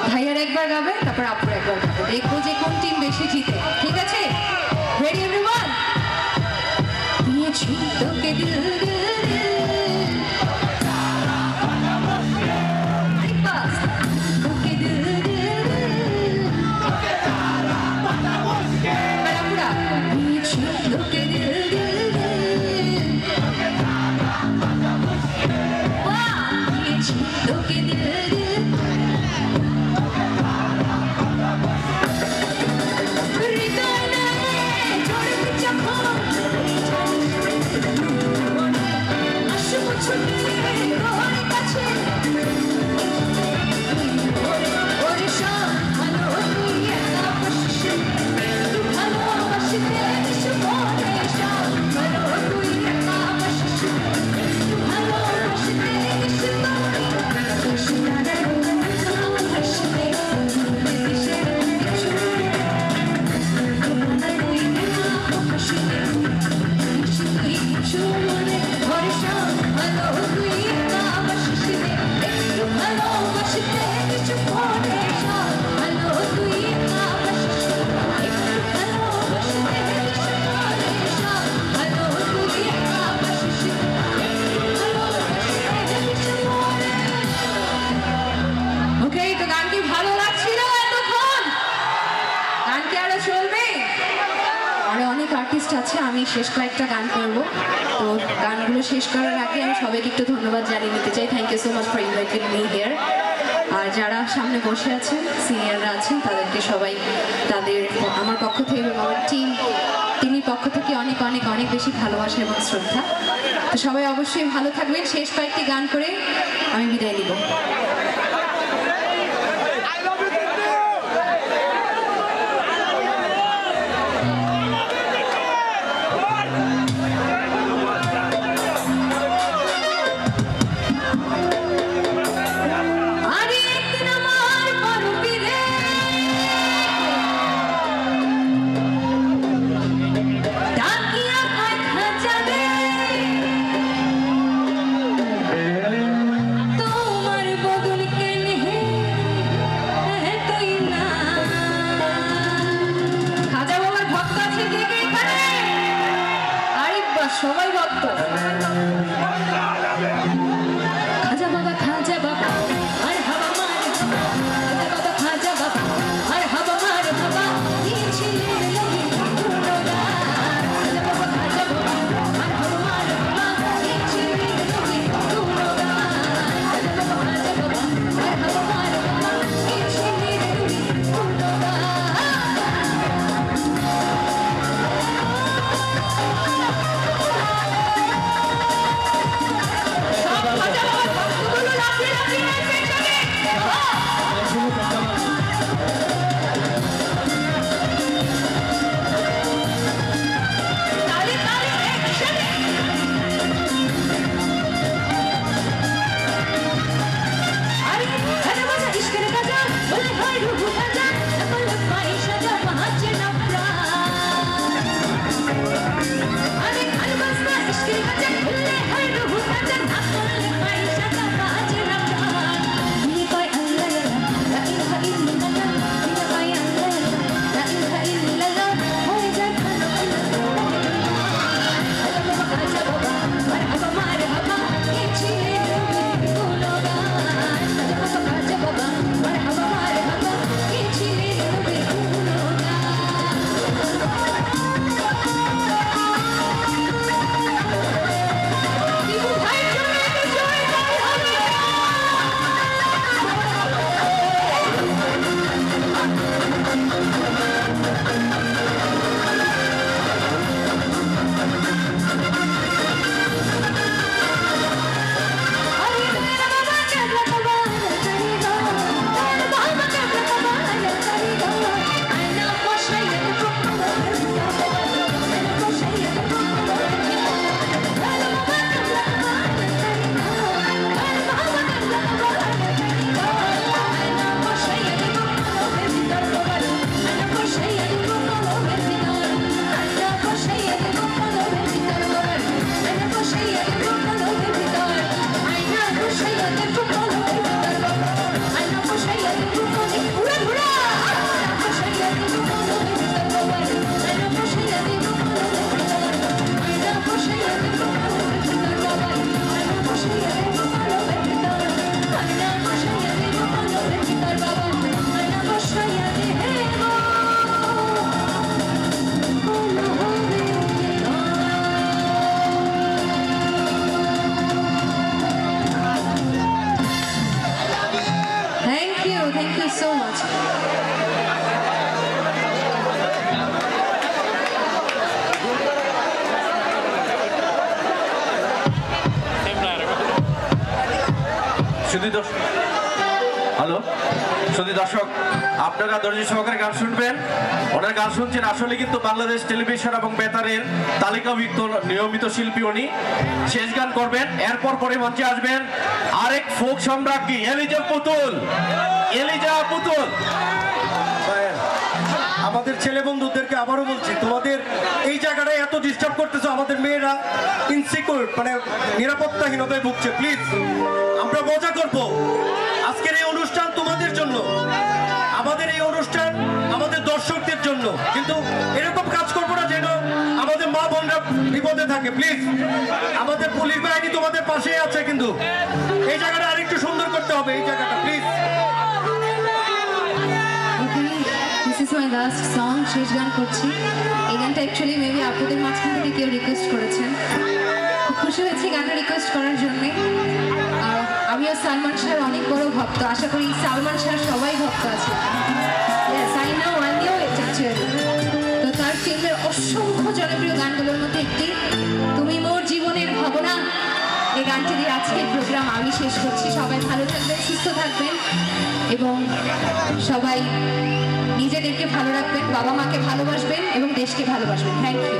ভাইয়ার একবার গাবে, তারপর আপুর একবার গাবে, দেখবো যে কোন টিম বেশি জিতে। ঠিক আছে, রেডি এভরিওয়ান? দিয়েছি তোকে দিল আমি শেষ কয়েকটা গান করবো। তো গানগুলো শেষ করার আগে আমি সবাইকে একটু ধন্যবাদ জানিয়ে নিতে চাই। Thank you so much for inviting me here. আর যারা সামনে বসে আছেন, সিনিয়ররা আছেন, তাদেরকে সবাই তাদের আমার পক্ষ থেকে এবং আমার টিমের পক্ষ থেকে অনেক অনেক অনেক বেশি ভালোবাসা এবং শ্রদ্ধা। তো সবাই অবশ্যই ভালো থাকবেন। শেষ কয়েকটি গান করে আমি বিদায় নিব। তোমার বদলে thank you so much. Hello শুধু দর্শক, আপনারা ধৈর্য সহকারে গান শুনবেন। ওনার গান শুনছেন আসলে কিন্তু বাংলাদেশ টেলিভিশন এবং বেতারের তালিকাভুক্ত নিয়মিত শিল্পী উনি। শেষ গান করবেন, এরপর পরে মঞ্চে আসবেন আরেক ফোক সম্রাজ্ঞী এলিজা পুতুল। এলিজা পুতুল, আমাদের ছেলে বন্ধুদেরকে আবারও বলছি, তোমাদের এই জায়গাটায় এত ডিস্টার্ব করতেছো, আমাদের মেয়েরা ইনসিকিউর মানে নিরাপত্তাহীনতায় ভুগছে। প্লিজ আমরা মজা করব। আজকের এই অনুষ্ঠান তোমাদের জন্য, আমাদের এই অনুষ্ঠান আমাদের দর্শকদের জন্য, কিন্তু এরকম কাজ করবো না যেন আমাদের মা বোনরা বিপদে থাকে। প্লিজ, আমাদের পুলিশ বাহিনী তোমাদের পাশেই আছে, কিন্তু এই জায়গাটা আরেকটু সুন্দর করতে হবে। এই জায়গাটা please. This is my last song, শেষ গান করছি। এই গানটা অ্যাকচুয়ালি মেবি আপনাদের মাঝখান থেকে কেউ রিকোয়েস্ট করেছেন, খুব খুশি হয়েছি গানটা রিকোয়েস্ট করার জন্যে। আর আমিও সালমান শাহর অনেক বড় ভক্ত, আশা করি সালমান শাহর সবাই ভক্ত আছে। তো তার ফিল্মের অসংখ্য জনপ্রিয় গানগুলোর মধ্যে একটি তুমি মোর জীবনের ভাবনা, এই গানটি দিয়ে আজকের প্রোগ্রাম আমি শেষ করছি। সবাই ভালো থাকবেন, সুস্থ থাকবেন এবং সবাই নিজেদেরকে ভালো রাখবেন, বাবা মাকে ভালোবাসবেন এবং দেশকে ভালোবাসবেন। Thank you.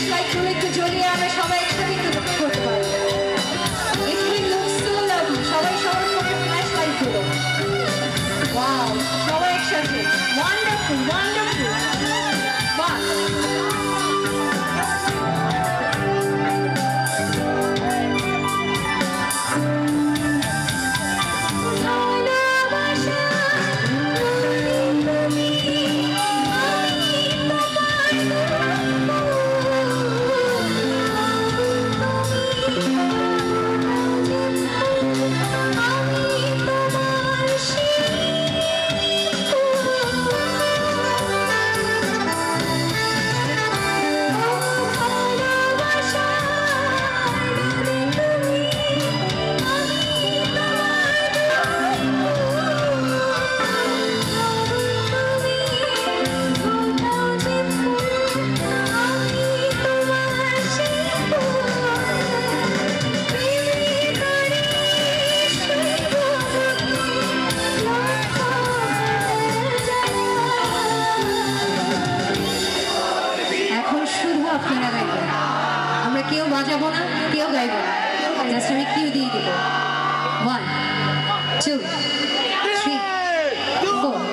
ফ্ল্যাশ লাইট গুলো একটু জ্বলিয়ে আমরা সবাই একসাথে একটু করতে পারি। It will look so lovely. সবাই সবার ফোনে ফ্ল্যাশ লাইট গুলো। Wow, সবাই একসাথে। Wonderful, wonderful. বাহ। এখন শুধু আপনারা গাইবেন, আমরা কেউ বাজাবো না, কেউ গাইবো না, জাস্ট আমি কিউ দিয়ে দিব। 1 2 3 4